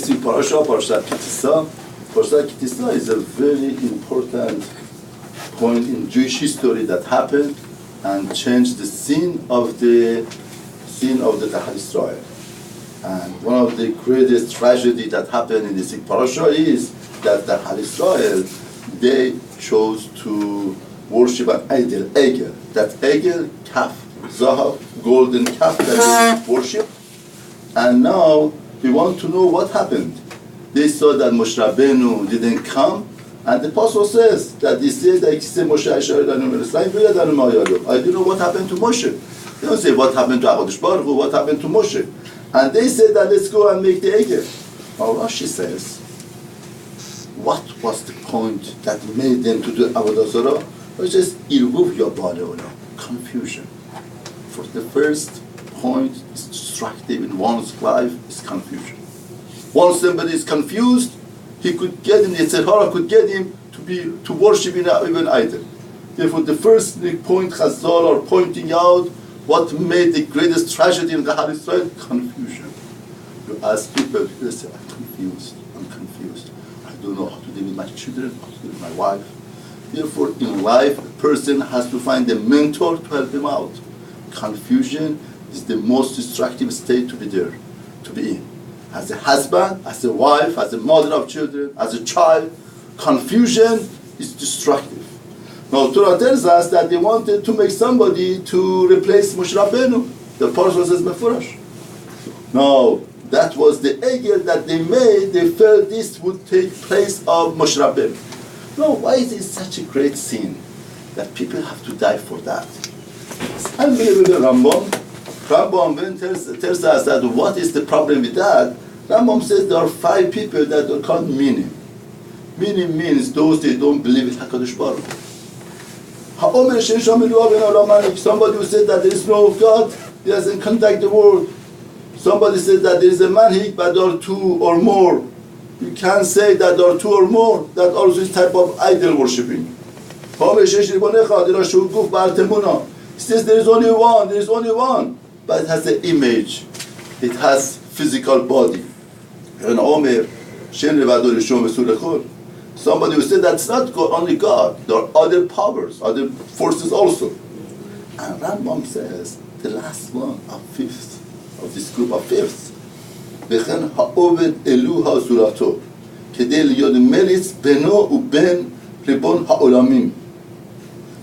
missing Parashat Kitisa. Parashat Kitisa is a very important point in Jewish history that happened and changed the scene of the Yachad Israel. And one of the greatest tragedy that happened in this Parashat is that the Yachad Israel, they chose to worship an idol, Egel. That Egel, calf, Zahab, golden calf that they worship. And now we want to know what happened. They saw that Moshe Rabbeinu didn't come, and the apostle says that he says that I don't know what happened to Moshe. They don't say what happened to HaKadosh Baruch Hu, what happened to Moshe. And they said that let's go and make the Egel. Now Rashi says, what was the point that made them to do Avodah Zarah? It was just Irvuv Yabale Olam, confusion. For the first point is destructive in one's life is confusion. Once somebody is confused, he could get him, the Yetzirah could get him to worship even idol. Therefore, the first point Chazal are pointing out what made the greatest tragedy in the Yachad Israel, confusion. You ask people, they say, I'm confused. I don't know how to deal with my children, how to deal with my wife. Therefore, in life, a person has to find a mentor to help him out. Confusion is the most destructive state to be in. As a husband, as a wife, as a mother of children, as a child, confusion is destructive. Now, Torah tells us that they wanted to make somebody to replace Moshe Rabbeinu. The Parashat says Mefurash. Now, that was the Egel that they made. They felt this would take place of Moshe Rabbeinu. Now, why is it such a great sin that people have to die for that? It's unbelievable. Rambam tells us that what is the problem with that. Rambam says there are 5 people that are called minim. Minim means those that don't believe in HaKadosh Baruch Hu. Somebody who said that there is no God, he doesn't contact the world. Somebody said that there is a manhig, but there are 2 or more. You can't say that there are 2 or more. That also is type of idol worshipping. He says there is only one. But it has an image. It has physical body. Somebody who said that's not God, only God. There are other powers, other forces also. And Rambam says the last one, a fifth of this group, a fifth.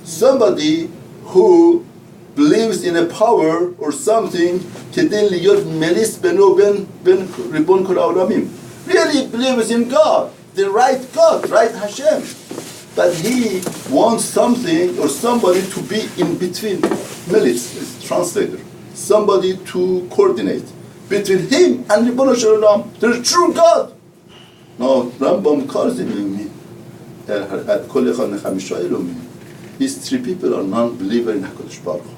Somebody who believes in a power or something, really believes in God, the right God, right Hashem. But he wants something or somebody to be in between. Melis is translator. Somebody to coordinate between him and Ribono Shel Olam, the true God. Now, Rambam calls him these 3 people are non-believer in HaKadosh Baruch Hu.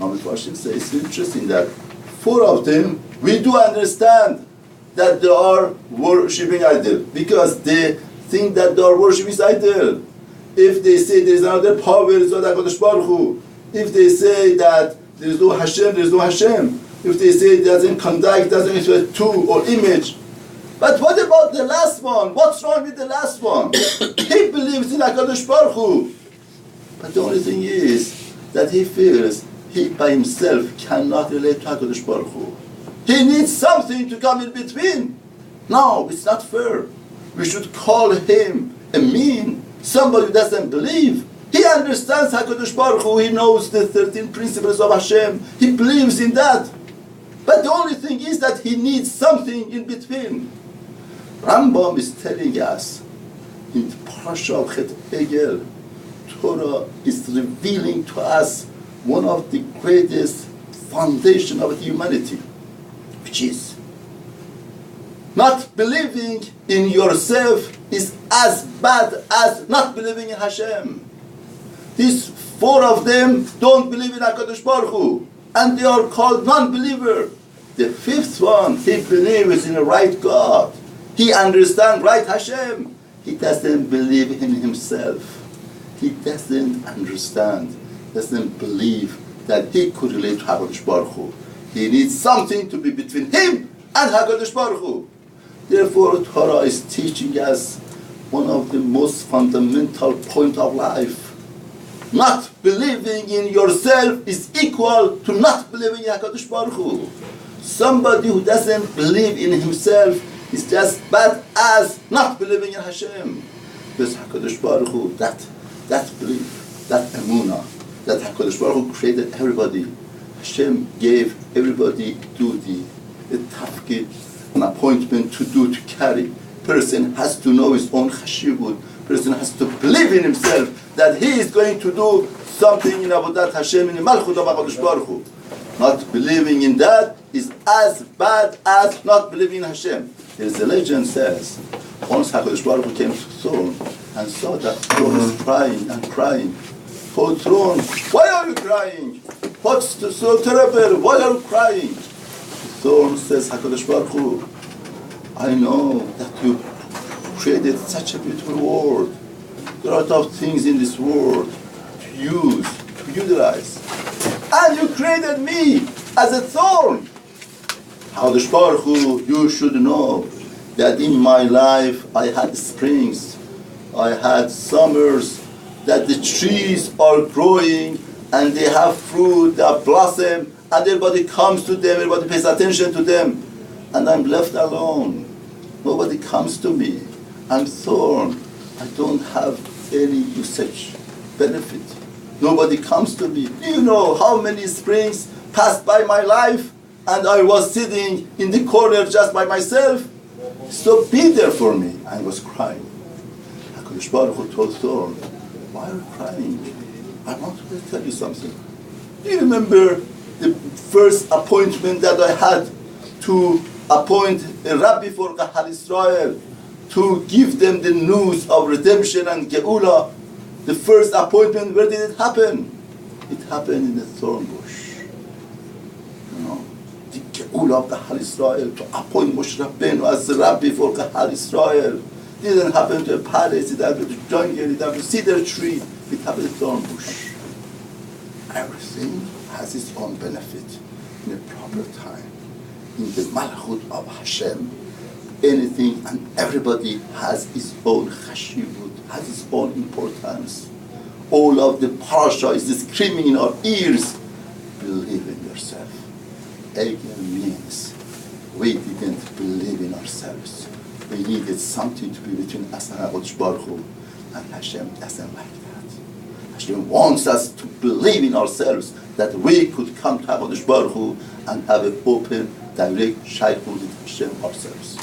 Now, says it's interesting that 4 of them, we do understand that they are worshipping idol because they think that they are worshipping idol. If they say there is another power, it's not HaKadosh Baruch Hu. If they say that there is no Hashem, there is no Hashem. If they say it doesn't conduct, doesn't express 2 or image. But what about the last one? What's wrong with the last one? He believes in HaKadosh Baruch Hu. But the only thing is that he feels he by himself cannot relate to HaKadosh Baruch Hu. He needs something to come in between. No, it's not fair. We should call him a mean, somebody who doesn't believe. He understands HaKadosh Baruch Hu. He knows the 13 principles of Hashem. He believes in that. But the only thing is that he needs something in between. Rambam is telling us in the Parashat Chet Egel, Torah is revealing to us one of the greatest foundation of humanity, which is not believing in yourself is as bad as not believing in Hashem. These 4 of them don't believe in HaKadosh Baruch Hu, and they are called non-believer. The 5th one, he believes in a right God. He understands right Hashem. He doesn't believe in himself. He doesn't understand, doesn't believe that he could relate to HaKadosh Baruch Hu. He needs something to be between him and HaKadosh Baruch Hu. Therefore, Torah is teaching us one of the most fundamental points of life. Not believing in yourself is equal to not believing in HaKadosh Baruch Hu. Somebody who doesn't believe in himself is just bad as not believing in Hashem. Because HaKadosh Baruch Hu, that belief, that emunah, that HaKadosh Baruch Hu created everybody. Hashem gave everybody duty, a tafkid, an appointment to do, to carry. Person has to know his own chashivut. Person has to believe in himself that he is going to do something in Avodat Hashem, in the Malchut of HaKadosh Baruch Hu. Not believing in that is as bad as not believing in Hashem. As the legend says, once HaKadosh Baruch Hu came to the throne and saw that throne is crying and crying. Oh throne, why are you crying? What's so terrible? Why are you crying? The throne says, HaKadosh Baruch Hu, I know that you created such a beautiful world. There are a lot of things in this world to use, to utilize. And you created me as a thorn. HaKadosh Baruch Hu, you should know that in my life I had springs, I had summers, that the trees are growing and they have fruit, they have blossom, and everybody comes to them, everybody pays attention to them. And I'm left alone. Nobody comes to me. I'm thorn. I don't have any usage, benefit. Nobody comes to me. Do you know how many springs passed by my life and I was sitting in the corner just by myself? So be there for me. I was crying. HaKadosh Baruch Hu told Thorn, why are you crying? I want to tell you something. Do you remember the first appointment that I had to appoint a rabbi for Kahal Israel to give them the news of redemption and Geula? The first appointment, where did it happen? It happened in the thorn bush. You know, the Geula of Kahal Israel, to appoint Moshe Rabbeinu as the rabbi for Kahal Israel. It didn't happen to a palace, it happened to a jungle, it happened to a cedar tree, it happened to a thorn bush. Everything has its own benefit in a proper time. In the Malchut of Hashem, anything and everybody has its own chashivut, has its own importance. All of the Parashat is screaming in our ears, believe in yourself. Again means we didn't believe in ourselves. We needed something to be between us and HaKadosh Baruch Hu, and Hashem doesn't like that. Hashem wants us to believe in ourselves, that we could come to HaKadosh Baruch Hu and have an open, direct shaykhut with Hashem ourselves.